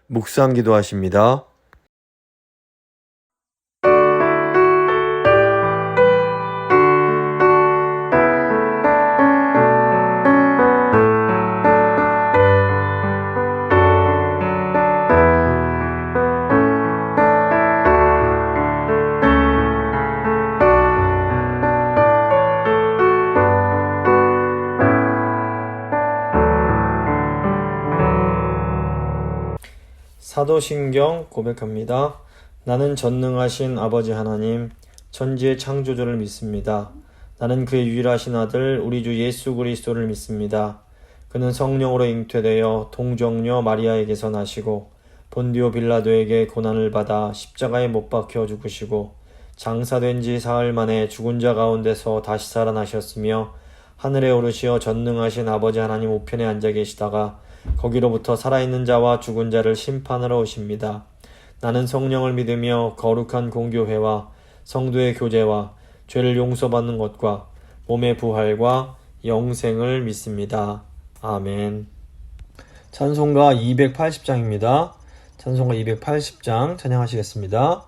묵상 기도하십니다. 사도신경 고백합니다. 나는 전능하신 아버지 하나님, 천지의 창조주를 믿습니다. 나는 그의 유일하신 아들 우리 주 예수 그리스도를 믿습니다. 그는 성령으로 잉태되어 동정녀 마리아에게서 나시고 본디오 빌라도에게 고난을 받아 십자가에 못 박혀 죽으시고 장사된 지 사흘 만에 죽은 자 가운데서 다시 살아나셨으며 하늘에 오르시어 전능하신 아버지 하나님 우편에 앉아 계시다가 거기로부터 살아있는 자와 죽은 자를 심판하러 오십니다. 나는 성령을 믿으며 거룩한 공교회와 성도의 교제와 죄를 용서받는 것과 몸의 부활과 영생을 믿습니다. 아멘. 찬송가 280장입니다. 찬송가 280장 찬양하시겠습니다.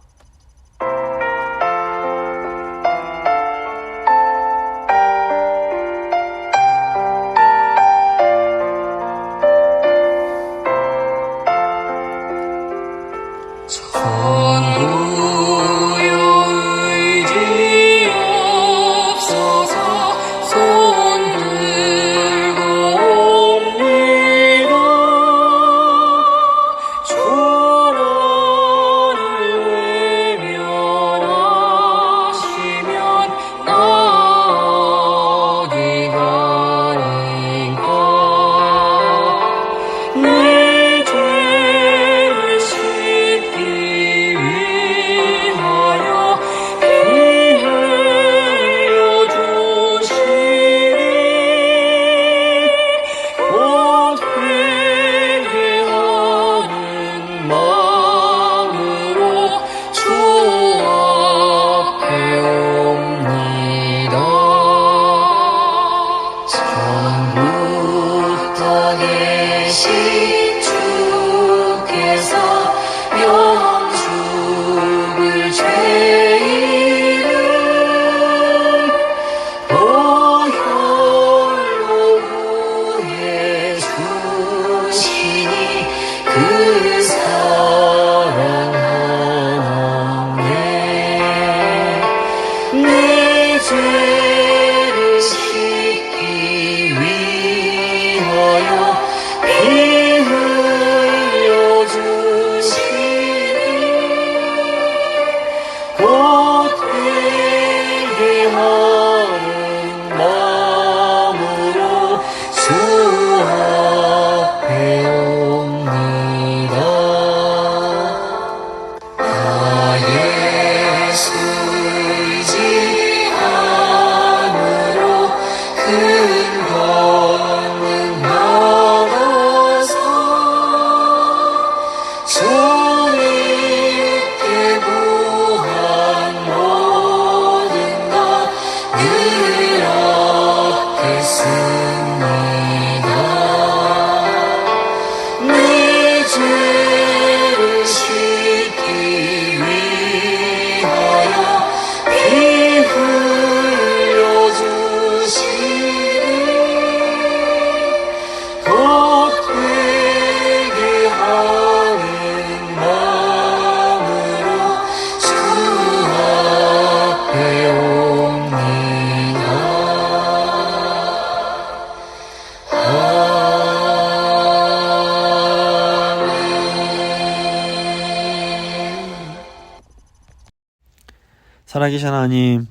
살아계신 하나님,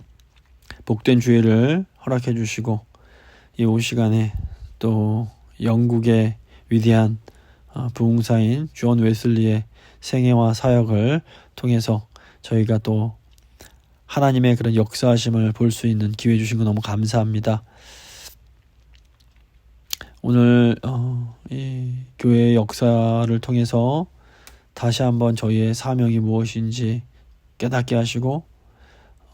복된 주일을 허락해 주시고 이 오후 시간에 또 영국의 위대한 부흥사인 존 웨슬리의 생애와 사역을 통해서 저희가 또 하나님의 그런 역사하심을 볼 수 있는 기회 주신 거 너무 감사합니다. 오늘 이 교회의 역사를 통해서 다시 한번 저희의 사명이 무엇인지 깨닫게 하시고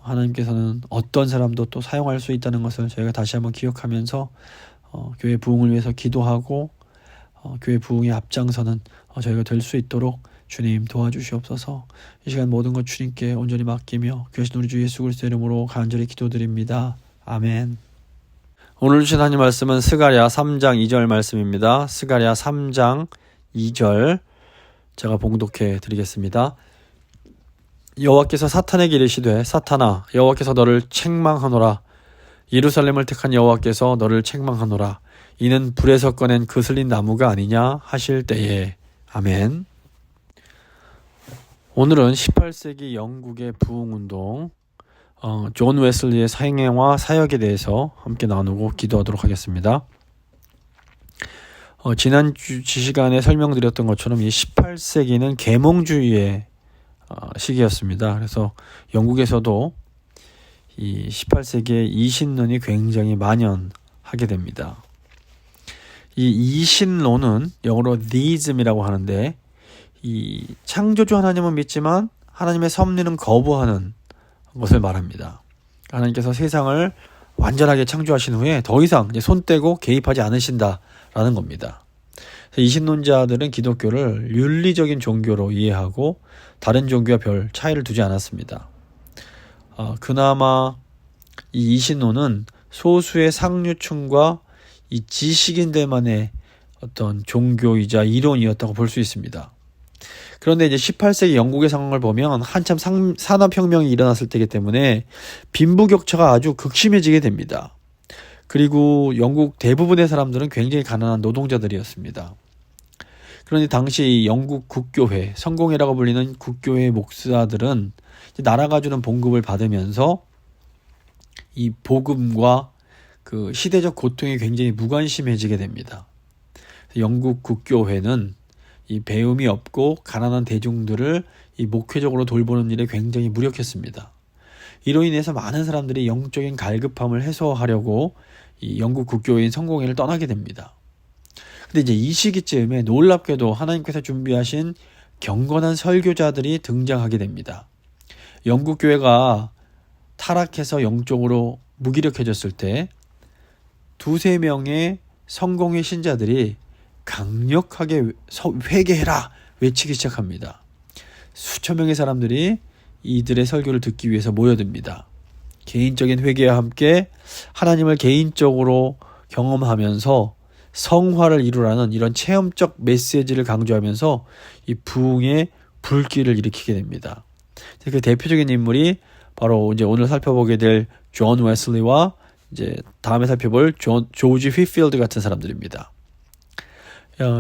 하나님께서는 어떤 사람도 또 사용할 수 있다는 것을 저희가 다시 한번 기억하면서 교회 부흥을 위해서 기도하고 교회 부흥에 앞장서는 저희가 될 수 있도록 주님 도와주시옵소서. 이 시간 모든 것 주님께 온전히 맡기며 귀하신 우리 주 예수 그리스도의 이름으로 간절히 기도드립니다. 아멘. 오늘 주신 하나님 말씀은 스가랴 3장 2절 말씀입니다. 스가랴 3장 2절 제가 봉독해 드리겠습니다. 여호와께서 사탄에게 이르시되 사탄아 여호와께서 너를 책망하노라. 예루살렘을 택한 여호와께서 너를 책망하노라. 이는 불에서 꺼낸 그슬린 나무가 아니냐 하실 때에. 아멘. 오늘은 18세기 영국의 부흥운동 존 웨슬리의 사행와 사역에 대해서 함께 나누고 기도하도록 하겠습니다. 지난 시간에 설명드렸던 것처럼 이 18세기는 계몽주의의 시기였습니다. 그래서 영국에서도 이 18세기에 이신론이 굉장히 만연하게 됩니다. 이 이신론은 영어로 theism이라고 하는데 이 창조주 하나님은 믿지만 하나님의 섭리는 거부하는 것을 말합니다. 하나님께서 세상을 완전하게 창조하신 후에 더 이상 손 떼고 개입하지 않으신다라는 겁니다. 이신론자들은 기독교를 윤리적인 종교로 이해하고 다른 종교와 별 차이를 두지 않았습니다. 그나마 이 이신론은 소수의 상류층과 이 지식인들만의 어떤 종교이자 이론이었다고 볼 수 있습니다. 그런데 이제 18세기 영국의 상황을 보면 한참 산업혁명이 일어났을 때이기 때문에 빈부격차가 아주 극심해지게 됩니다. 그리고 영국 대부분의 사람들은 굉장히 가난한 노동자들이었습니다. 그런데 당시 영국 국교회, 성공회라고 불리는 국교회 목사들은 나라가 주는 봉급을 받으면서 이 복음과 그 시대적 고통에 굉장히 무관심해지게 됩니다. 영국 국교회는 이 배움이 없고 가난한 대중들을 이 목회적으로 돌보는 일에 굉장히 무력했습니다. 이로 인해서 많은 사람들이 영적인 갈급함을 해소하려고 이 영국 국교회인 성공회를 떠나게 됩니다. 근데 이제 이 시기쯤에 놀랍게도 하나님께서 준비하신 경건한 설교자들이 등장하게 됩니다. 영국 교회가 타락해서 영적으로 무기력해졌을 때 두세 명의 성공회 신자들이 강력하게 회개해라 외치기 시작합니다. 수천 명의 사람들이 이들의 설교를 듣기 위해서 모여듭니다. 개인적인 회개와 함께 하나님을 개인적으로 경험하면서 성화를 이루라는 이런 체험적 메시지를 강조하면서 이 부흥의 불길을 일으키게 됩니다. 그 대표적인 인물이 바로 이제 오늘 살펴보게 될 존 웨슬리와 이제 다음에 살펴볼 조지 휘필드 같은 사람들입니다.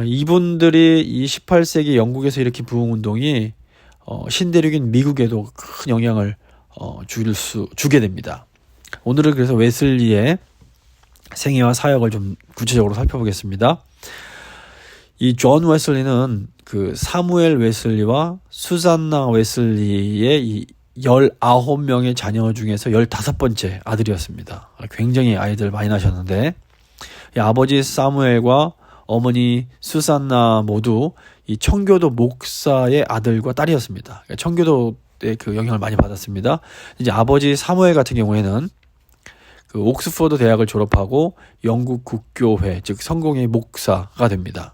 이분들이 이 18세기 영국에서 일으킨 부흥운동이 신대륙인 미국에도 큰 영향을 주게 됩니다. 오늘은 그래서 웨슬리의 생애와 사역을 좀 구체적으로 살펴보겠습니다. 이 존 웨슬리는 그 사무엘 웨슬리와 수잔나 웨슬리의 이 19명의 자녀 중에서 15번째 아들이었습니다. 굉장히 아이들 많이 낳으셨는데 이 아버지 사무엘과 어머니 수산나 모두 이 청교도 목사의 아들과 딸이었습니다. 그러니까 청교도의 그 영향을 많이 받았습니다. 이제 아버지 사무엘 같은 경우에는 그 옥스퍼드 대학을 졸업하고 영국 국교회 즉 성공의 목사가 됩니다.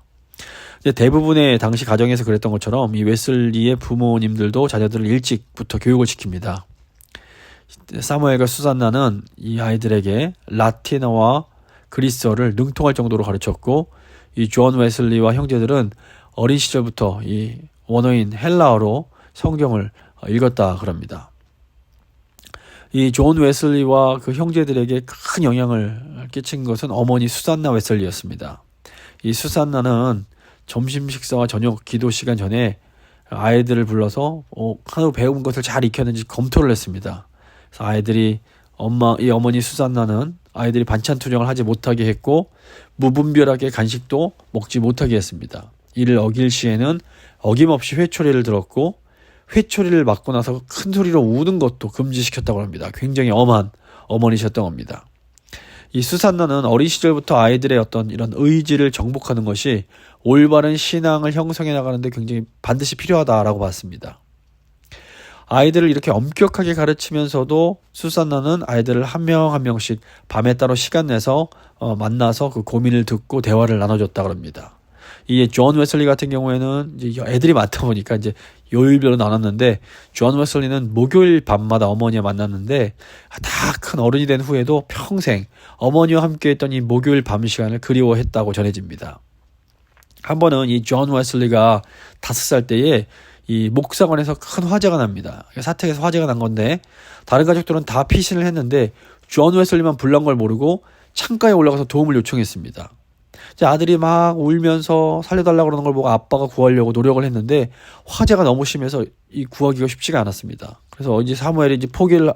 이제 대부분의 당시 가정에서 그랬던 것처럼 이 웨슬리의 부모님들도 자녀들을 일찍부터 교육을 시킵니다. 사무엘과 수산나는 이 아이들에게 라틴어와 그리스어를 능통할 정도로 가르쳤고 이 존 웨슬리와 형제들은 어린 시절부터 이 원어인 헬라어로 성경을 읽었다 그럽니다. 이 존 웨슬리와 그 형제들에게 큰 영향을 끼친 것은 어머니 수산나 웨슬리였습니다. 이 수산나는 점심 식사와 저녁 기도 시간 전에 아이들을 불러서 하루 배운 것을 잘 익혔는지 검토를 했습니다. 그래서 아이들이 이 어머니 수산나는 아이들이 반찬 투정을 하지 못하게 했고 무분별하게 간식도 먹지 못하게 했습니다. 이를 어길 시에는 어김없이 회초리를 들었고 회초리를 맞고 나서 큰 소리로 우는 것도 금지시켰다고 합니다. 굉장히 엄한 어머니셨던 겁니다. 이 수산나는 어린 시절부터 아이들의 어떤 이런 의지를 정복하는 것이 올바른 신앙을 형성해 나가는데 굉장히 반드시 필요하다라고 봤습니다. 아이들을 이렇게 엄격하게 가르치면서도 수산나는 아이들을 한 명 한 명씩 밤에 따로 시간 내서 만나서 그 고민을 듣고 대화를 나눠줬다 그럽니다. 이 존 웨슬리 같은 경우에는 이제 애들이 많다 보니까 이제 요일별로 나눴는데, 존 웨슬리는 목요일 밤마다 어머니와 만났는데 다 큰 어른이 된 후에도 평생 어머니와 함께했던 이 목요일 밤 시간을 그리워했다고 전해집니다. 한 번은 이 존 웨슬리가 5살 때에 이 목사관에서 큰 화재가 납니다. 사택에서 화재가 난 건데 다른 가족들은 다 피신을 했는데 존 웨슬리만 불난 걸 모르고 창가에 올라가서 도움을 요청했습니다. 이제 아들이 막 울면서 살려달라고 그러는 걸 보고 아빠가 구하려고 노력을 했는데 화재가 너무 심해서 이 구하기가 쉽지가 않았습니다. 그래서 이제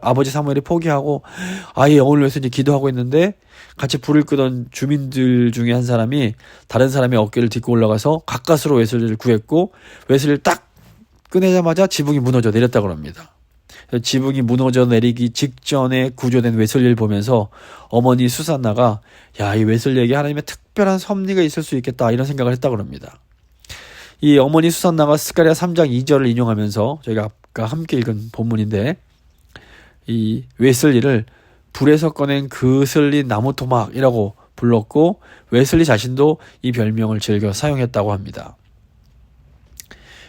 아버지 사무엘이 포기하고 아이의 영혼을 위해서 이제 기도하고 있는데 같이 불을 끄던 주민들 중에 한 사람이 다른 사람의 어깨를 딛고 올라가서 가까스로 웨슬리를 구했고, 웨슬리를 딱 꺼내자마자 지붕이 무너져 내렸다고 합니다. 지붕이 무너져 내리기 직전에 구조된 웨슬리를 보면서 어머니 수산나가 이 웨슬리에게 하나님의 특별한 섭리가 있을 수 있겠다 이런 생각을 했다고 합니다. 이 어머니 수산나가 스가랴 3장 2절을 인용하면서 저희가 아까 함께 읽은 본문인데, 이 웨슬리를 불에서 꺼낸 그슬린 나무 토막이라고 불렀고 웨슬리 자신도 이 별명을 즐겨 사용했다고 합니다.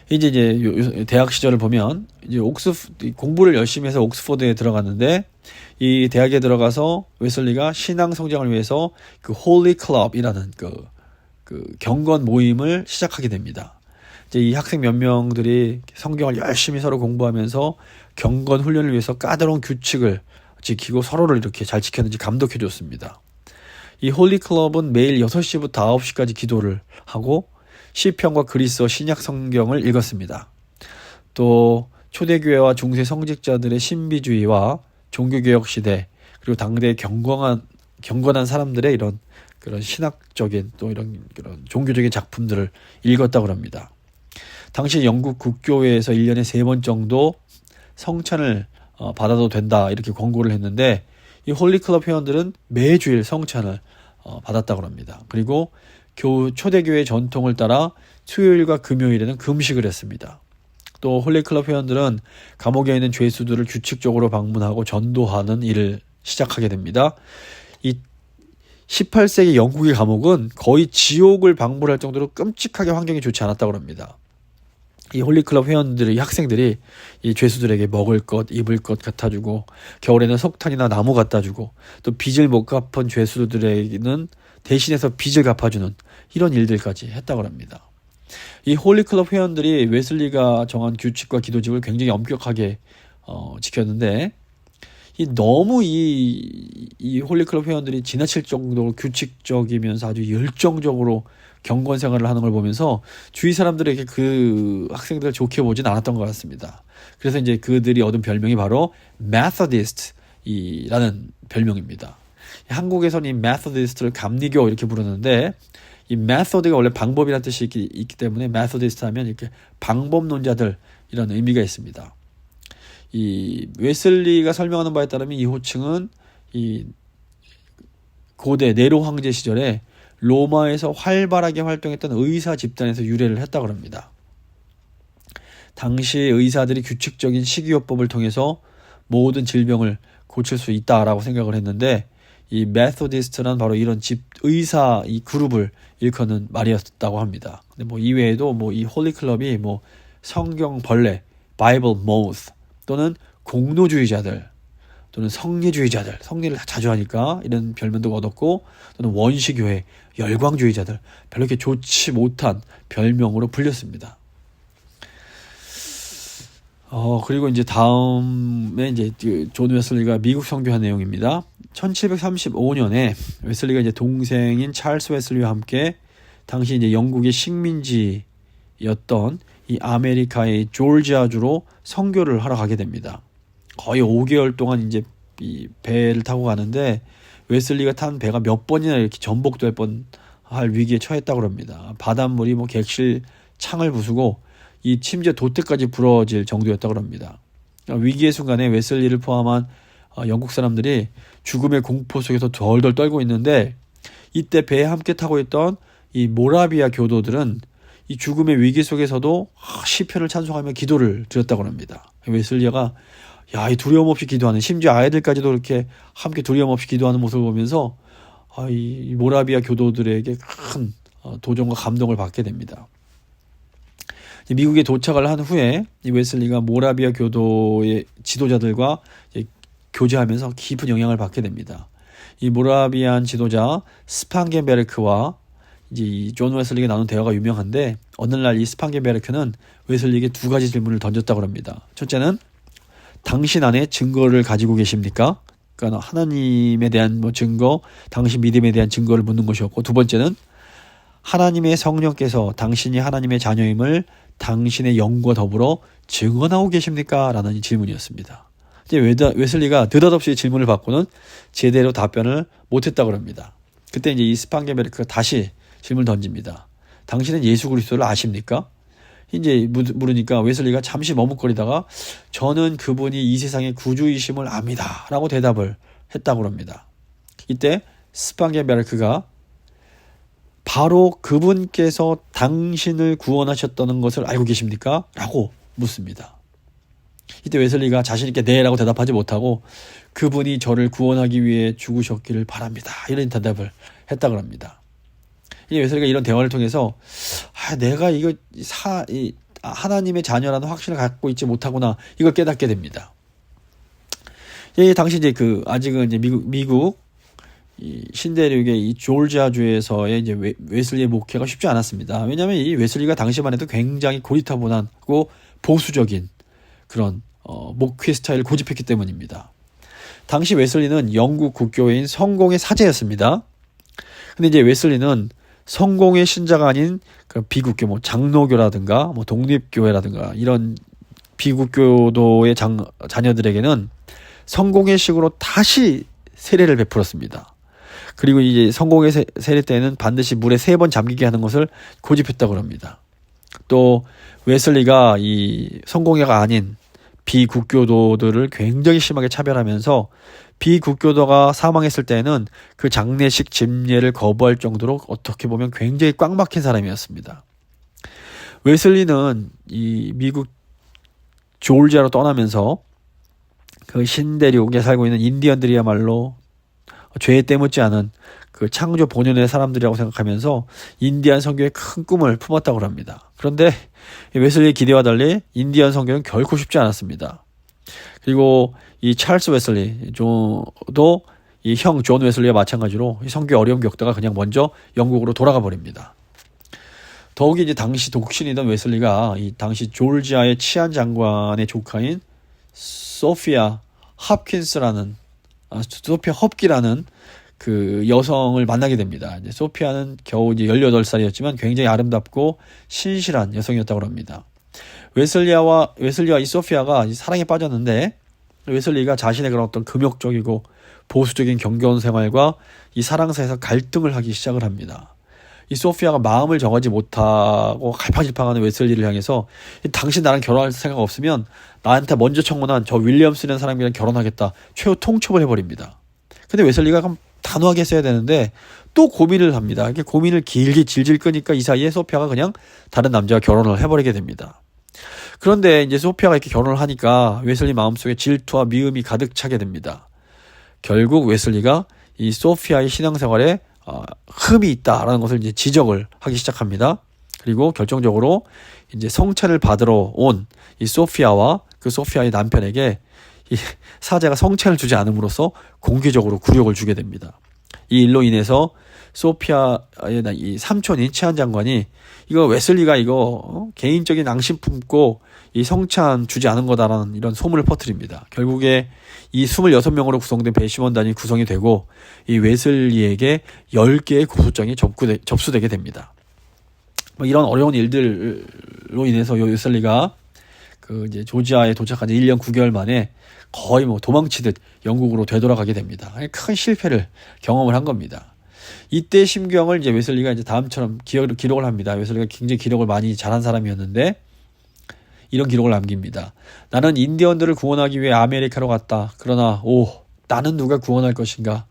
이제 대학 시절을 보면 이제 공부를 열심히 해서 옥스퍼드에 들어갔는데, 이 대학에 들어가서 웨슬리가 신앙 성장을 위해서 그 홀리 클럽이라는 그 경건 모임을 시작하게 됩니다. 이제 이 학생 몇 명들이 성경을 열심히 서로 공부하면서 경건 훈련을 위해서 까다로운 규칙을 지키고 서로를 이렇게 잘 지켰는지 감독해 줬습니다. 이 홀리 클럽은 매일 6시부터 9시까지 기도를 하고 시편과 그리스어 신약 성경을 읽었습니다. 또 초대교회와 중세 성직자들의 신비주의와 종교개혁 시대, 그리고 당대의 경건한 사람들의 그런 신학적인 또 이런 종교적인 작품들을 읽었다고 합니다. 당시 영국 국교회에서 1년에 3번 정도 성찬을 받아도 된다 이렇게 권고를 했는데, 이 홀리클럽 회원들은 매주일 성찬을 받았다고 합니다. 그리고 초대교회 전통을 따라 수요일과 금요일에는 금식을 했습니다. 또 홀리클럽 회원들은 감옥에 있는 죄수들을 규칙적으로 방문하고 전도하는 일을 시작하게 됩니다. 이 18세기 영국의 감옥은 거의 지옥을 방불할 정도로 끔찍하게 환경이 좋지 않았다고 합니다. 이 홀리클럽 회원들이, 학생들이 이 죄수들에게 먹을 것, 입을 것 갖다 주고, 겨울에는 석탄이나 나무 갖다 주고, 또 빚을 못 갚은 죄수들에게는 대신해서 빚을 갚아주는 이런 일들까지 했다고 합니다. 이 홀리클럽 회원들이 웨슬리가 정한 규칙과 기도집을 굉장히 엄격하게 지켰는데, 너무 이 홀리클럽 회원들이 지나칠 정도로 규칙적이면서 아주 열정적으로 경건 생활을 하는 걸 보면서 주위 사람들에게 그 학생들을 좋게 보진 않았던 것 같습니다. 그래서 이제 그들이 얻은 별명이 바로 Methodist이라는 별명입니다. 한국에서는 이 Methodist를 감리교 이렇게 부르는데, 이 Method가 원래 방법이라는 뜻이 있기 때문에 Methodist 하면 이렇게 방법론자들 이런 의미가 있습니다. 이 웨슬리가 설명하는 바에 따르면 이 호칭은 이 고대 네로 황제 시절에 로마에서 활발하게 활동했던 의사 집단에서 유래를 했다고 합니다. 당시 의사들이 규칙적인 식이요법을 통해서 모든 질병을 고칠 수 있다라고 생각을 했는데, 이 메소디스트는 바로 이런 의사 이 그룹을 일컫는 말이었다고 합니다. 근데 이외에도 이 홀리클럽이 성경 벌레, 바이블 모스, 또는 공노주의자들, 또는 성리주의자들, 성리를 자주 하니까 이런 별명도 얻었고, 또는 원시교회, 열광주의자들, 별로 이렇게 좋지 못한 별명으로 불렸습니다. 그리고 이제 다음에 이제 존 웨슬리가 미국 선교한 내용입니다. 1735년에 웨슬리가 이제 동생인 찰스 웨슬리와 함께 당시 이제 영국의 식민지였던 이 아메리카의 조지아주로 선교를 하러 가게 됩니다. 거의 5개월 동안 이제 이 배를 타고 가는데, 웨슬리가 탄 배가 몇 번이나 이렇게 전복될 뻔할 위기에 처했다고 합니다. 바닷물이 객실 창을 부수고 이 심지어 돛대까지 부러질 정도였다고 합니다. 위기의 순간에 웨슬리를 포함한 영국 사람들이 죽음의 공포 속에서 덜덜 떨고 있는데, 이때 배에 함께 타고 있던 이 모라비아 교도들은 이 죽음의 위기 속에서도 시편을 찬송하며 기도를 드렸다고 합니다. 웨슬리가 이 두려움 없이 기도하는, 심지어 아이들까지도 이렇게 함께 두려움 없이 기도하는 모습을 보면서 이 모라비아 교도들에게 큰 도전과 감동을 받게 됩니다. 미국에 도착을 한 후에 이 웨슬리가 모라비아 교도의 지도자들과 교제하면서 깊은 영향을 받게 됩니다. 이 모라비안 지도자 스판겐베르크와 이제 이 존 웨슬리가 나눈 대화가 유명한데, 어느 날 이 스판겐베르크는 웨슬리에게 두 가지 질문을 던졌다고 합니다. 첫째는 당신 안에 증거를 가지고 계십니까? 그러니까 하나님에 대한 증거, 당신 믿음에 대한 증거를 묻는 것이었고, 두 번째는 하나님의 성령께서 당신이 하나님의 자녀임을 당신의 영과 더불어 증언하고 계십니까? 라는 질문이었습니다. 이제 웨슬리가 느닷없이 질문을 받고는 제대로 답변을 못했다고 합니다. 그때 이제 이 스판겐베르크가 다시 질문을 던집니다. 당신은 예수 그리스도를 아십니까? 이제 물으니까 웨슬리가 잠시 머뭇거리다가 저는 그분이 이 세상의 구주이심을 압니다 라고 대답을 했다고 합니다. 이때 스판겐베르크가 바로 그분께서 당신을 구원하셨다는 것을 알고 계십니까? 라고 묻습니다. 이때 웨슬리가 자신있게 네 라고 대답하지 못하고 그분이 저를 구원하기 위해 죽으셨기를 바랍니다 이런 대답을 했다고 합니다. 이 웨슬리가 이런 대화를 통해서 내가 이거 하나님의 자녀라는 확신을 갖고 있지 못하구나, 이걸 깨닫게 됩니다. 당시 이제 아직은 이제 미국 이 신대륙의 이 조지아주에서의 이제 웨슬리의 목회가 쉽지 않았습니다. 왜냐하면 이 웨슬리가 당시만 해도 굉장히 고리타분하고 보수적인 그런 목회 스타일을 고집했기 때문입니다. 당시 웨슬리는 영국 국교회인 성공의 사제였습니다. 근데 이제 웨슬리는 성공의 신자가 아닌 비국교, 장로교라든가 독립교회라든가 이런 비국교도의 자녀들에게는 성공의 식으로 다시 세례를 베풀었습니다. 그리고 이제 성공의 세례 때는 반드시 물에 3번 잠기게 하는 것을 고집했다고 합니다. 또 웨슬리가 이 성공회가 아닌 비국교도들을 굉장히 심하게 차별하면서 비국교도가 사망했을 때는 그 장례식 집례를 거부할 정도로 어떻게 보면 굉장히 꽉 막힌 사람이었습니다. 웨슬리는 이 미국 조지아로 떠나면서 그 신대륙에 살고 있는 인디언들이야말로 죄에 때묻지 않은 그 창조 본연의 사람들이라고 생각하면서 인디안 선교에 큰 꿈을 품었다고 합니다. 그런데 웨슬리의 기대와 달리 인디안 선교는 결코 쉽지 않았습니다. 그리고 이 찰스 웨슬리도 이 형 존 웨슬리와 마찬가지로 선교에 어려움 겪다가 그냥 먼저 영국으로 돌아가 버립니다. 더욱이 이제 당시 독신이던 웨슬리가 이 당시 조지아의 치안 장관의 조카인 소피아 헙기라는 그 여성을 만나게 됩니다. 이제 소피아는 겨우 이제 18살이었지만 굉장히 아름답고 신실한 여성이었다고 합니다. 웨슬리와 이 소피아가 사랑에 빠졌는데, 웨슬리가 자신의 그런 어떤 금욕적이고 보수적인 경건 생활과 이 사랑 사이에서 갈등을 하기 시작을 합니다. 이 소피아가 마음을 정하지 못하고 갈팡질팡하는 웨슬리를 향해서 당신 나랑 결혼할 생각 없으면 나한테 먼저 청혼한 저 윌리엄스라는 사람이랑 결혼하겠다, 최후 통첩을 해버립니다. 근데 웨슬리가 그럼 단호하게 써야 되는데 또 고민을 합니다. 이렇게 고민을 길게 질질 끄니까 이 사이에 소피아가 그냥 다른 남자와 결혼을 해버리게 됩니다. 그런데 이제 소피아가 이렇게 결혼을 하니까 웨슬리 마음속에 질투와 미움이 가득 차게 됩니다. 결국 웨슬리가 이 소피아의 신앙생활에 흠이 있다라는 것을 이제 지적을 하기 시작합니다. 그리고 결정적으로 이제 성찬을 받으러 온 이 소피아와 그 소피아의 남편에게 이 사제가 성찬을 주지 않음으로써 공개적으로 굴욕을 주게 됩니다. 이 일로 인해서 소피아의 이 삼촌인 치안 장관이 이거 웨슬리가 이거 개인적인 앙심 품고 이 성찬 주지 않은 거다라는 이런 소문을 퍼뜨립니다. 결국에 이 26명으로 구성된 배심원단이 구성이 되고 이 웨슬리에게 10개의 고소장이 접수되게 됩니다. 이런 어려운 일들로 인해서 웨슬리가 이제 조지아에 도착한 지 1년 9개월 만에 거의 도망치듯 영국으로 되돌아가게 됩니다. 큰 실패를 경험을 한 겁니다. 이때 심경을 이제 웨슬리가 이제 다음처럼 기록을 합니다. 웨슬리가 굉장히 기록을 많이 잘한 사람이었는데 이런 기록을 남깁니다. 나는 인디언들을 구원하기 위해 아메리카로 갔다. 그러나 나는 누가 구원할 것인가?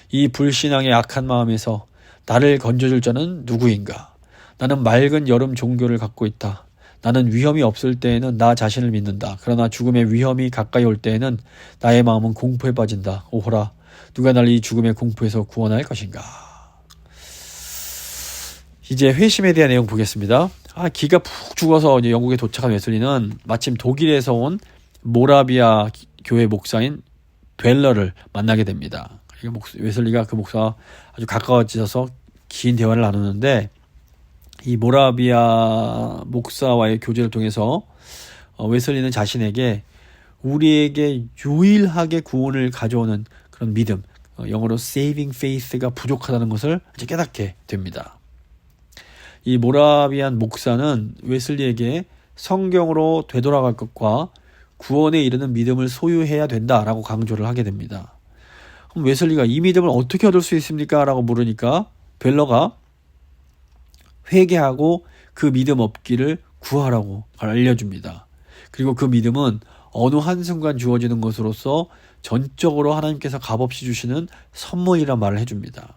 이 불신앙의 악한 마음에서 나를 건져줄 자는 누구인가? 나는 맑은 여름 종교를 갖고 있다. 나는 위험이 없을 때에는 나 자신을 믿는다. 그러나 죽음의 위험이 가까이 올 때에는 나의 마음은 공포에 빠진다. 오호라, 누가 날 이 죽음의 공포에서 구원할 것인가? 이제 회심에 대한 내용 보겠습니다. 기가 푹 죽어서 이제 영국에 도착한 웨슬리는 마침 독일에서 온 모라비아 교회 목사인 벨러를 만나게 됩니다. 웨슬리가 그 목사와 아주 가까워져서 긴 대화를 나누는데, 이 모라비아 목사와의 교제를 통해서 웨슬리는 자신에게 우리에게 유일하게 구원을 가져오는 그런 믿음, 영어로 saving faith가 부족하다는 것을 이제 깨닫게 됩니다. 이 모라비안 목사는 웨슬리에게 성경으로 되돌아갈 것과 구원에 이르는 믿음을 소유해야 된다라고 강조를 하게 됩니다. 그럼 웨슬리가 이 믿음을 어떻게 얻을 수 있습니까? 라고 물으니까 벨러가 회개하고 그 믿음 얻기를 구하라고 알려줍니다. 그리고 그 믿음은 어느 한순간 주어지는 것으로서 전적으로 하나님께서 값없이 주시는 선물이란 말을 해줍니다.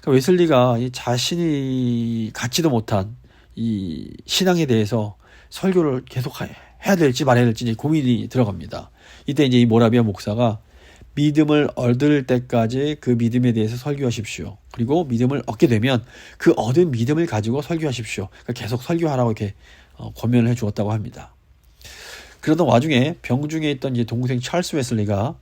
그러니까 웨슬리가 자신이 갖지도 못한 이 신앙에 대해서 설교를 계속 해야 될지 말아야 될지 고민이 들어갑니다. 이때 이제 이 모라비아 목사가 믿음을 얻을 때까지 그 믿음에 대해서 설교하십시오. 그리고 믿음을 얻게 되면 그 얻은 믿음을 가지고 설교하십시오. 그러니까 계속 설교하라고 이렇게 권면을 해 주었다고 합니다. 그러던 와중에 병중에 있던 이제 동생 찰스 웨슬리가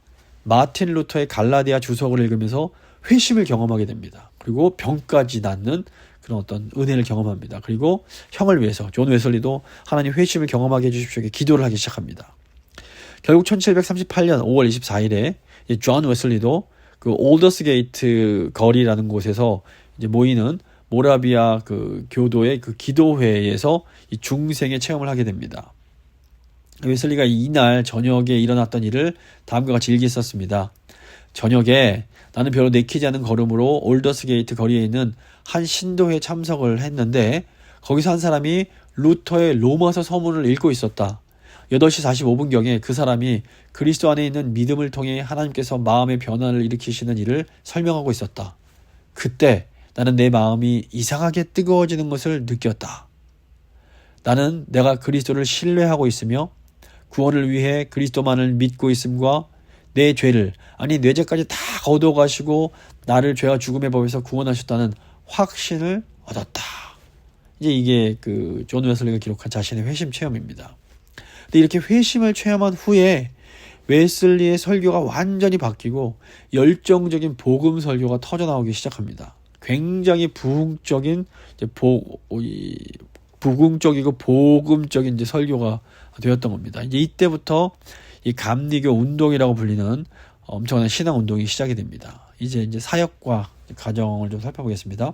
마틴 루터의 갈라디아 주석을 읽으면서 회심을 경험하게 됩니다. 그리고 병까지 낫는 그런 어떤 은혜를 경험합니다. 그리고 형을 위해서 존 웨슬리도 하나님 회심을 경험하게 해주십시오. 기도를 하기 시작합니다. 결국 1738년 5월 24일에 존 웨슬리도 그 올더스 게이트 거리라는 곳에서 이제 모이는 모라비아 그 교도의 그 기도회에서 이 중생의 체험을 하게 됩니다. 웨슬리가 이날 저녁에 일어났던 일을 다음과 같이 일기했었습니다. 저녁에 나는 별로 내키지 않은 걸음으로 올더스 게이트 거리에 있는 한 신도회에 참석을 했는데, 거기서 한 사람이 루터의 로마서 서문을 읽고 있었다. 8시 45분경에 그 사람이 그리스도 안에 있는 믿음을 통해 하나님께서 마음의 변화를 일으키시는 일을 설명하고 있었다. 그때 나는 내 마음이 이상하게 뜨거워지는 것을 느꼈다. 나는 내가 그리스도를 신뢰하고 있으며 구원을 위해 그리스도만을 믿고 있음과 내 죄를, 아니 내 죄까지 다 거둬가시고 나를 죄와 죽음의 법에서 구원하셨다는 확신을 얻었다. 이제 이게 그 존 웨슬리가 기록한 자신의 회심 체험입니다. 근데 이렇게 회심을 체험한 후에 웨슬리의 설교가 완전히 바뀌고 열정적인 복음 설교가 터져나오기 시작합니다. 굉장히 부흥적인 부흥적이고 복음적인 이제 설교가 되었던 겁니다. 이제 이때부터 이 감리교 운동이라고 불리는 엄청난 신앙 운동이 시작이 됩니다. 이제 사역과 과정을 좀 살펴보겠습니다.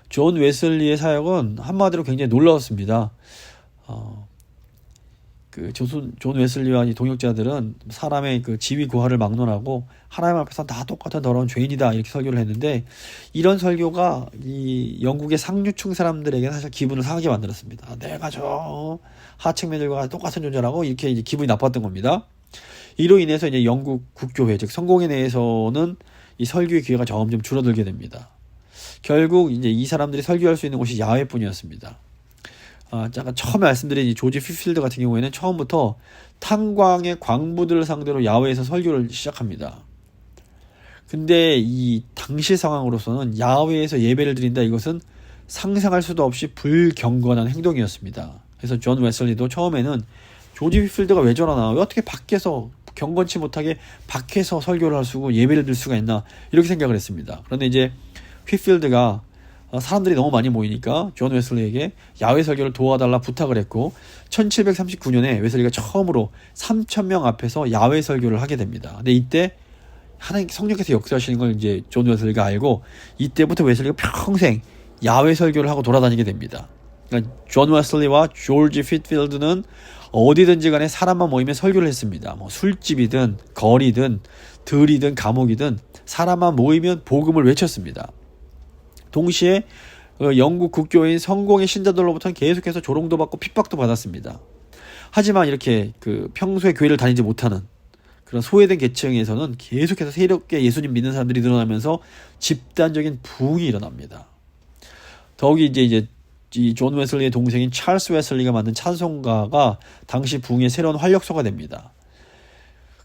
존 웨슬리의 사역은 한마디로 굉장히 놀라웠습니다. 존 웨슬리와 이 동역자들은 사람의 그 지위 고하를 막론하고 하나님 앞에서 다 똑같은 더러운 죄인이다 이렇게 설교를 했는데, 이런 설교가 이 영국의 상류층 사람들에게 사실 기분을 상하게 만들었습니다. 내가 저 하층민들과 똑같은 존재라고 이렇게 이제 기분이 나빴던 겁니다. 이로 인해서 이제 영국 국교회 즉 성공회 내에서는 이 설교의 기회가 점점 줄어들게 됩니다. 결국 이제 이 사람들이 설교할 수 있는 곳이 야외뿐이었습니다. 잠깐 처음에 말씀드린 이 조지 휘필드 같은 경우에는 처음부터 탄광의 광부들을 상대로 야외에서 설교를 시작합니다. 근데 이 당시 상황으로서는 야외에서 예배를 드린다, 이것은 상상할 수도 없이 불경건한 행동이었습니다. 그래서 존 웨슬리도 처음에는 조지 휘필드가 왜 저러나, 왜 어떻게 밖에서 경건치 못하게 밖에서 설교를 할 수고 예배를 드릴 수가 있나 이렇게 생각을 했습니다. 그런데 이제 휘필드가 사람들이 너무 많이 모이니까 존 웨슬리에게 야외 설교를 도와달라 부탁을 했고, 1739년에 웨슬리가 처음으로 3,000명 앞에서 야외 설교를 하게 됩니다. 근데 이때 하나님 성령께서 역사하시는 걸 이제 존 웨슬리가 알고, 이때부터 웨슬리가 평생 야외 설교를 하고 돌아다니게 됩니다. 그러니까 존 웨슬리와 조지 휘필드는 어디든지 간에 사람만 모이면 설교를 했습니다. 뭐 술집이든 거리든 들이든 감옥이든 사람만 모이면 복음을 외쳤습니다. 동시에 영국 국교인 성공의 신자들로부터는 계속해서 조롱도 받고 핍박도 받았습니다. 하지만 이렇게 그 평소에 교회를 다니지 못하는 그런 소외된 계층에서는 계속해서 새롭게 예수님 믿는 사람들이 늘어나면서 집단적인 부흥이 일어납니다. 더욱이 이제 이 존 웨슬리의 동생인 찰스 웨슬리가 만든 찬송가가 당시 부흥의 새로운 활력소가 됩니다.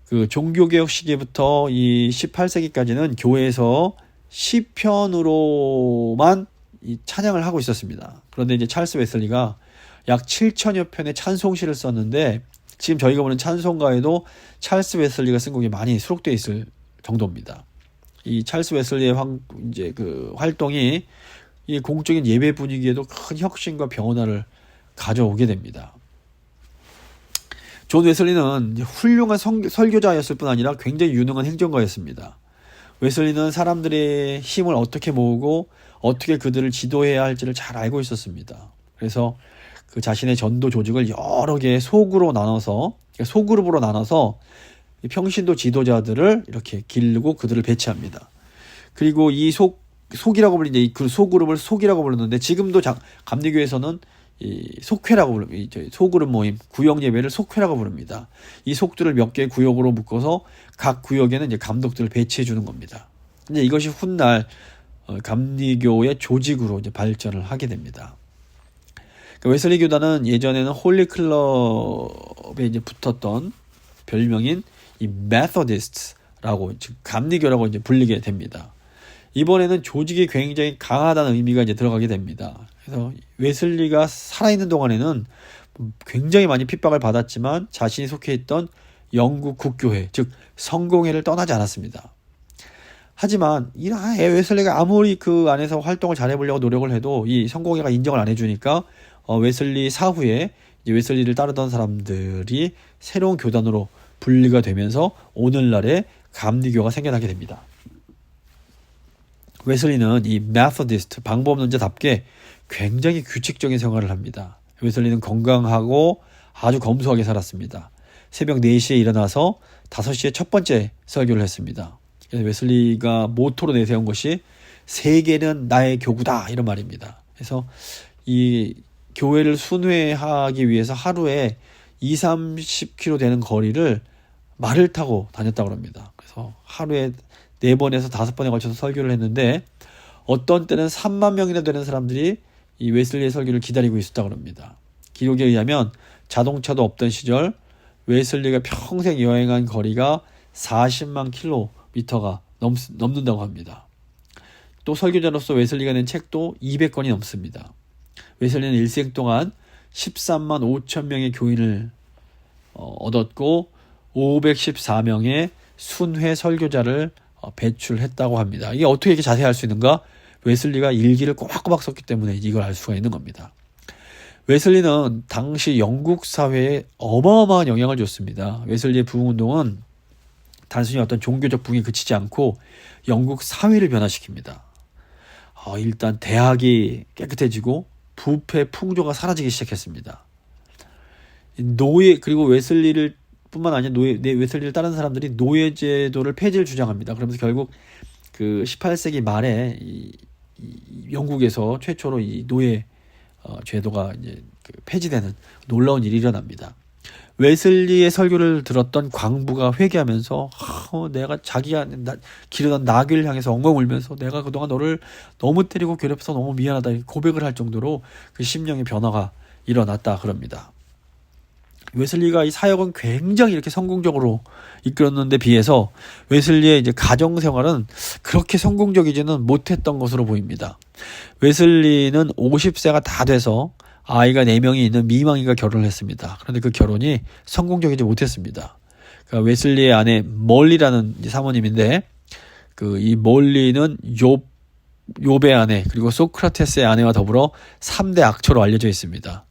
그 종교개혁 시기부터 이 18세기까지는 교회에서 시편으로만 이 찬양을 하고 있었습니다. 그런데 이제 찰스 웨슬리가 약 7천여 편의 찬송시를 썼는데 지금 저희가 보는 찬송가에도 찰스 웨슬리가 쓴 곡이 많이 수록되어 있을 정도입니다. 이 찰스 웨슬리의 이제 그 활동이 이 공적인 예배 분위기에도 큰 혁신과 변화를 가져오게 됩니다. 존 웨슬리는 훌륭한 설교자였을 뿐 아니라 굉장히 유능한 행정가였습니다. 웨슬리는 사람들의 힘을 어떻게 모으고 어떻게 그들을 지도해야 할지를 잘 알고 있었습니다. 그래서 그 자신의 전도 조직을 여러 개의 소그룹으로 나눠서 평신도 지도자들을 이렇게 기르고 그들을 배치합니다. 그리고 이 속이라고 불리는 이제 그 소그룹을 속이라고 부르는데 지금도 감리교에서는 이 속회라고 부릅니다. 소그룹 모임, 구역 예배를 속회라고 부릅니다. 이 속들을 몇 개의 구역으로 묶어서 각 구역에는 이제 감독들을 배치해 주는 겁니다. 근데 이것이 훗날 감리교의 조직으로 이제 발전을 하게 됩니다. 웨슬리 교단은 예전에는 홀리 클럽에 이제 붙었던 별명인 이 메서디스트라고 즉 감리교라고 이제 불리게 됩니다. 이번에는 조직이 굉장히 강하다는 의미가 이제 들어가게 됩니다. 그래서 웨슬리가 살아있는 동안에는 굉장히 많이 핍박을 받았지만 자신이 속해 있던 영국 국교회, 즉 성공회를 떠나지 않았습니다. 하지만 이 웨슬리가 아무리 그 안에서 활동을 잘해보려고 노력을 해도 이 성공회가 인정을 안 해주니까 웨슬리 사후에 이제 웨슬리를 따르던 사람들이 새로운 교단으로 분리가 되면서 오늘날의 감리교가 생겨나게 됩니다. 웨슬리는 이 메서디스트 방법론자답게 굉장히 규칙적인 생활을 합니다. 웨슬리는 건강하고 아주 검소하게 살았습니다. 새벽 4시에 일어나서 5시에 첫 번째 설교를 했습니다. 그래서 웨슬리가 모토로 내세운 것이 세계는 나의 교구다 이런 말입니다. 그래서 이 교회를 순회하기 위해서 하루에 20-30km 되는 거리를 말을 타고 다녔다고 합니다. 그래서 하루에 4번에서 5번에 걸쳐서 설교를 했는데 어떤 때는 3만 명이나 되는 사람들이 이 웨슬리의 설교를 기다리고 있었다고 합니다. 기록에 의하면 자동차도 없던 시절 웨슬리가 평생 여행한 거리가 40만 킬로미터가 넘는다고 합니다. 또 설교자로서 웨슬리가 낸 책도 200권이 넘습니다. 웨슬리는 일생 동안 13만 5천 명의 교인을 얻었고 514명의 순회 설교자를 배출했다고 합니다. 이게 어떻게 이렇게 자세히 알 수 있는가? 웨슬리가 일기를 꼬박꼬박 썼기 때문에 이걸 알 수가 있는 겁니다. 웨슬리는 당시 영국 사회에 어마어마한 영향을 줬습니다. 웨슬리의 부흥운동은 단순히 어떤 종교적 부흥에 그치지 않고 영국 사회를 변화시킵니다. 일단 대학이 깨끗해지고 부패 풍조가 사라지기 시작했습니다. 그리고 웨슬리를 뿐만 아니라 웨슬리를 따른 사람들이 노예제도를 폐지를 주장합니다. 그러면서 결국 그 18세기 말에 이 영국에서 최초로 이 노예 제도가 이제 폐지되는 놀라운 일이 일어납니다. 웨슬리의 설교를 들었던 광부가 회개하면서 내가 자기가 기르던 나귀를 향해서 엉엉 울면서 내가 그동안 너를 너무 때리고 괴롭혀서 너무 미안하다 고백을 할 정도로 그 심령의 변화가 일어났다 그럽니다. 웨슬리가 이 사역은 굉장히 이렇게 성공적으로 이끌었는데 비해서 웨슬리의 이제 가정 생활은 그렇게 성공적이지는 못했던 것으로 보입니다. 웨슬리는 50세가 다 돼서 아이가 4명이 있는 미망이가 결혼을 했습니다. 그런데 그 결혼이 성공적이지 못했습니다. 그러니까 웨슬리의 아내 멀리라는 사모님인데 이 멀리는 욥의 아내 그리고 소크라테스의 아내와 더불어 3대 악처로 알려져 있습니다.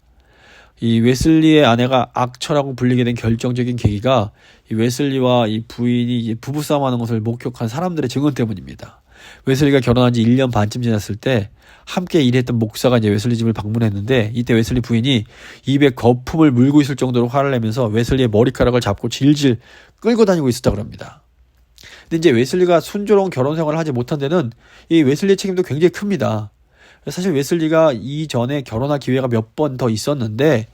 이 웨슬리의 아내가 악처라고 불리게 된 결정적인 계기가 이 웨슬리와 이 부인이 부부싸움하는 것을 목격한 사람들의 증언 때문입니다. 웨슬리가 결혼한 지 1년 반쯤 지났을 때 함께 일했던 목사가 이제 웨슬리 집을 방문했는데 이때 웨슬리 부인이 입에 거품을 물고 있을 정도로 화를 내면서 웨슬리의 머리카락을 잡고 질질 끌고 다니고 있었다고 합니다. 근데 이제 웨슬리가 순조로운 결혼 생활을 하지 못한 데는 이 웨슬리의 책임도 굉장히 큽니다. 사실 웨슬리가 이전에 결혼할 기회가 몇 번 더 있었는데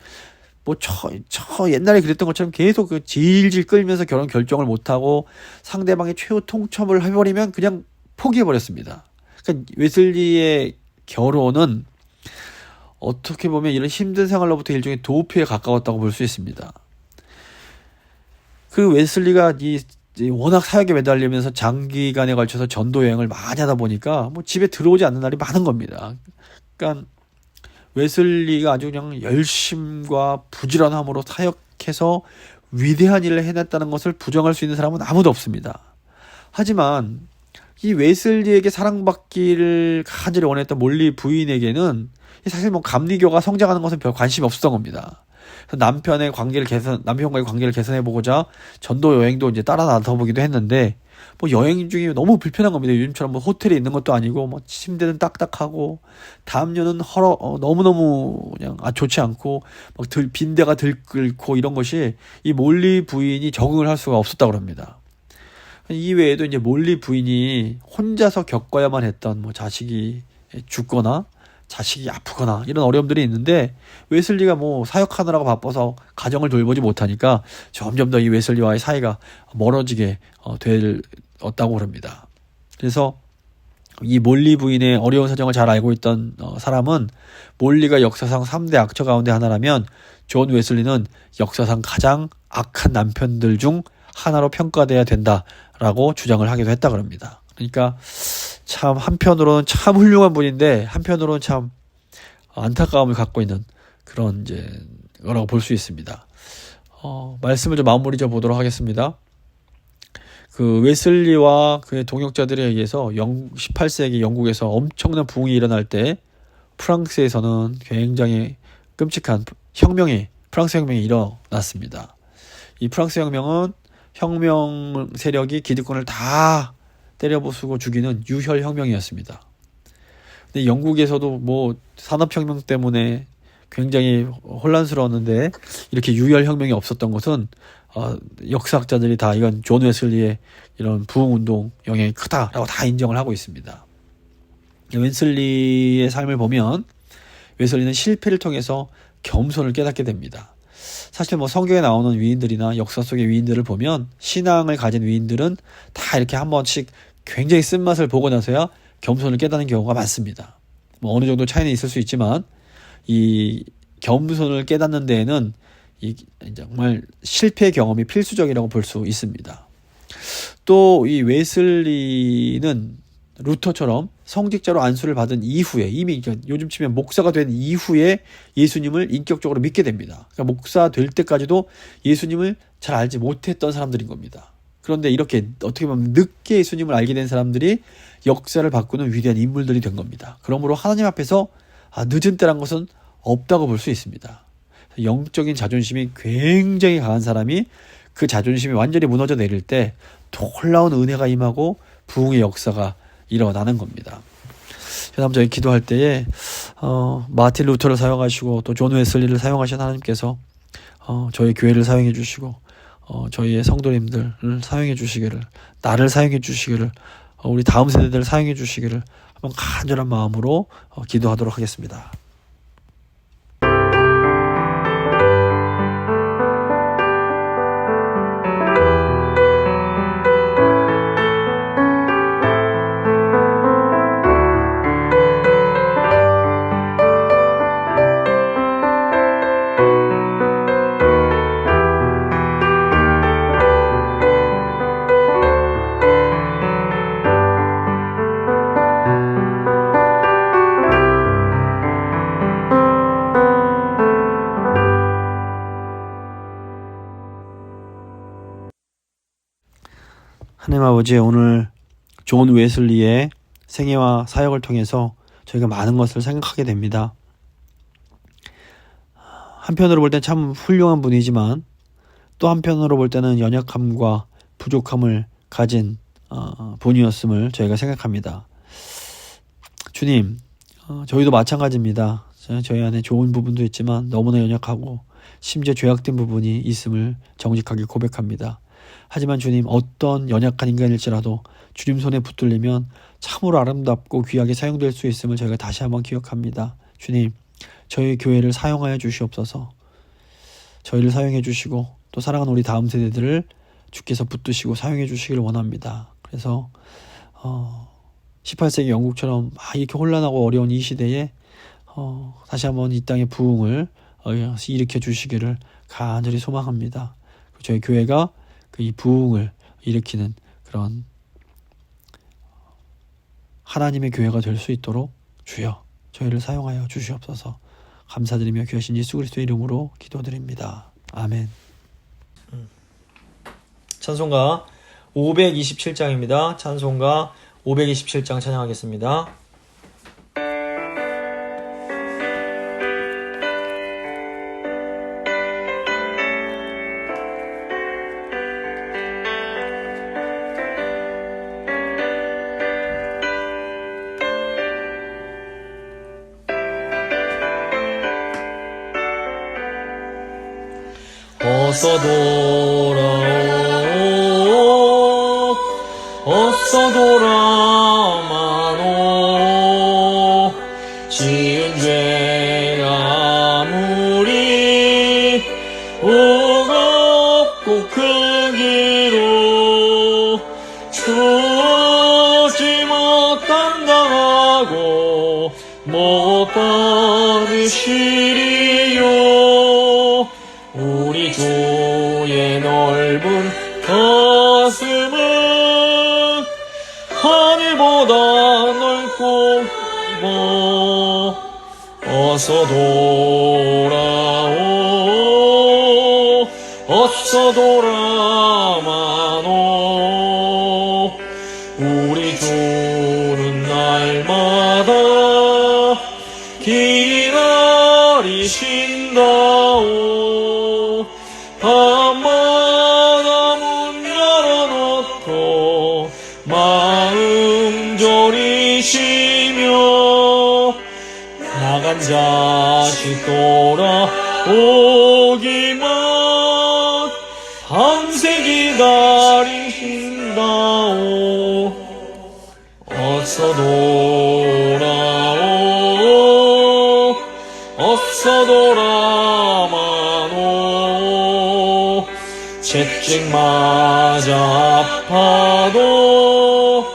옛날에 그랬던 것처럼 계속 그 질질 끌면서 결혼 결정을 못하고 상대방의 최후 통첩을 해버리면 그냥 포기해버렸습니다. 그러니까 웨슬리의 결혼은 어떻게 보면 이런 힘든 생활로부터 일종의 도피에 가까웠다고 볼 수 있습니다. 그 웨슬리가 이 이제 워낙 사역에 매달리면서 장기간에 걸쳐서 전도 여행을 많이 하다 보니까 뭐 집에 들어오지 않는 날이 많은 겁니다. 그러니까 웨슬리가 아주 그냥 열심과 부지런함으로 사역해서 위대한 일을 해냈다는 것을 부정할 수 있는 사람은 아무도 없습니다. 하지만 이 웨슬리에게 사랑받기를 간절히 원했던 몰리 부인에게는 사실 뭐 감리교가 성장하는 것은 별 관심이 없었던 겁니다. 그래서 남편과의 관계를 개선해보고자 전도 여행도 이제 따라 나서보기도 했는데, 뭐 여행 중에 너무 불편한 겁니다. 요즘처럼 뭐 호텔에 있는 것도 아니고, 뭐 침대는 딱딱하고, 담요는 너무너무 그냥 좋지 않고, 막 빈대가 들끓고 이런 것이 이 몰리 부인이 적응을 할 수가 없었다고 합니다. 이외에도 이제 몰리 부인이 혼자서 겪어야만 했던 뭐 자식이 죽거나 자식이 아프거나 이런 어려움들이 있는데, 웨슬리가 뭐 사역하느라고 바빠서 가정을 돌보지 못하니까 점점 더 이 웨슬리와의 사이가 멀어지게 되었다고 합니다. 그래서 이 몰리 부인의 어려운 사정을 잘 알고 있던 사람은, 몰리가 역사상 3대 악처 가운데 하나라면 존 웨슬리는 역사상 가장 악한 남편들 중 하나로 평가돼야 된다라고 주장을 하기도 했다고 합니다. 그러니까 참 한편으로는 참 훌륭한 분인데, 한편으로는 참 안타까움을 갖고 있는 그런 이제 거라고 볼 수 있습니다. 말씀을 좀 마무리 좀 보도록 하겠습니다. 그 웨슬리와 그의 동역자들에 의해서 18세기 영국에서 엄청난 부흥이 일어날 때 프랑스에서는 굉장히 끔찍한 프랑스 혁명이 일어났습니다. 이 프랑스 혁명은 혁명 세력이 기득권을 다 때려부수고 죽이는 유혈혁명이었습니다. 근데 영국에서도 뭐 산업혁명 때문에 굉장히 혼란스러웠는데, 이렇게 유혈혁명이 없었던 것은 역사학자들이 다 이건 존 웨슬리의 이런 부흥운동 영향이 크다라고 다 인정을 하고 있습니다. 웨슬리의 삶을 보면 웨슬리는 실패를 통해서 겸손을 깨닫게 됩니다. 사실 뭐 성경에 나오는 위인들이나 역사 속의 위인들을 보면, 신앙을 가진 위인들은 다 이렇게 한 번씩 굉장히 쓴맛을 보고 나서야 겸손을 깨닫는 경우가 많습니다. 뭐 어느 정도 차이는 있을 수 있지만, 이 겸손을 깨닫는 데에는 이 정말 실패 경험이 필수적이라고 볼 수 있습니다. 또 이 웨슬리는 루터처럼 성직자로 안수를 받은 이후에, 이미 요즘 치면 목사가 된 이후에 예수님을 인격적으로 믿게 됩니다. 그러니까 목사 될 때까지도 예수님을 잘 알지 못했던 사람들인 겁니다. 그런데 이렇게 어떻게 보면 늦게 예수님을 알게 된 사람들이 역사를 바꾸는 위대한 인물들이 된 겁니다. 그러므로 하나님 앞에서 늦은 때란 것은 없다고 볼 수 있습니다. 영적인 자존심이 굉장히 강한 사람이 그 자존심이 완전히 무너져 내릴 때 놀라운 은혜가 임하고 부흥의 역사가 일어나는 겁니다. 그다음 저희 기도할 때에 마틴 루터를 사용하시고 또 존 웨슬리를 사용하신 하나님께서 저희 교회를 사용해 주시고 저희의 성도님들을 사용해 주시기를, 나를 사용해 주시기를, 우리 다음 세대들을 사용해 주시기를 한번 간절한 마음으로 기도하도록 하겠습니다. 하나님 아버지, 오늘 존 웨슬리의 생애와 사역을 통해서 저희가 많은 것을 생각하게 됩니다. 한편으로 볼 땐 참 훌륭한 분이지만 또 한편으로 볼 때는 연약함과 부족함을 가진 분이었음을 저희가 생각합니다. 주님, 저희도 마찬가지입니다. 저희 안에 좋은 부분도 있지만 너무나 연약하고 심지어 죄악된 부분이 있음을 정직하게 고백합니다. 하지만 주님, 어떤 연약한 인간일지라도 주님 손에 붙들리면 참으로 아름답고 귀하게 사용될 수 있음을 저희가 다시 한번 기억합니다. 주님, 저희 교회를 사용하여 주시옵소서. 저희를 사용해 주시고 또 사랑하는 우리 다음 세대들을 주께서 붙드시고 사용해 주시기를 원합니다. 그래서 18세기 영국처럼 이렇게 혼란하고 어려운 이 시대에 다시 한번 이 땅의 부흥을 일으켜 주시기를 간절히 소망합니다. 저희 교회가 이 부흥을 일으키는 그런 하나님의 교회가 될 수 있도록 주여 저희를 사용하여 주시옵소서. 감사드리며 귀하신 예수 그리스도의 이름으로 기도드립니다. 아멘. 찬송가 527장입니다. 찬송가 527장 찬양하겠습니다. 어서 돌아오 어서 돌아마노 지은 죄 아무리 무겁고 크기로 주지 못한다고 못 받으시리요. 우리 주의 넓은 가슴은 하늘보다 넓고 어서 돌아오 어서 돌아마노 우리 주는 날마다 기다리신다오. 밤마다 문 열어놓고 마음 졸이시며 나간 자식 돌아오기만 밤새 기다리신다오. 어서 돌아오 어서 돌아마노 채찍 맞아 아파도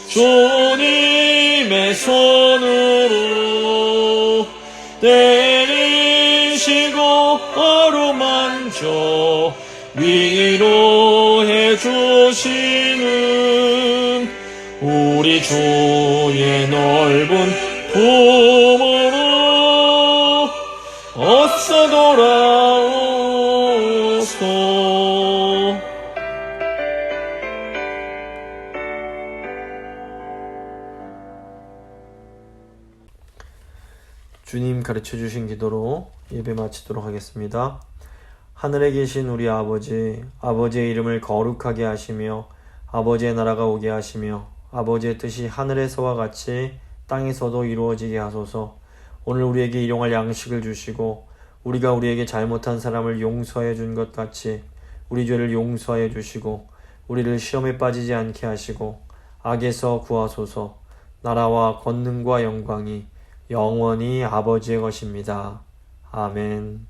주님의 손으로 때리시고 어루만져 위로해 주시는 우리 주의 넓은 품으로 어서 돌아오소. 주님 가르쳐 주신 기도로 예배 마치도록 하겠습니다. 하늘에 계신 우리 아버지, 아버지의 이름을 거룩하게 하시며 아버지의 나라가 오게 하시며 아버지의 뜻이 하늘에서와 같이 땅에서도 이루어지게 하소서. 오늘 우리에게 일용할 양식을 주시고 우리가 우리에게 잘못한 사람을 용서해 준 것 같이 우리 죄를 용서해 주시고 우리를 시험에 빠지지 않게 하시고 악에서 구하소서. 나라와 권능과 영광이 영원히 아버지의 것입니다. 아멘.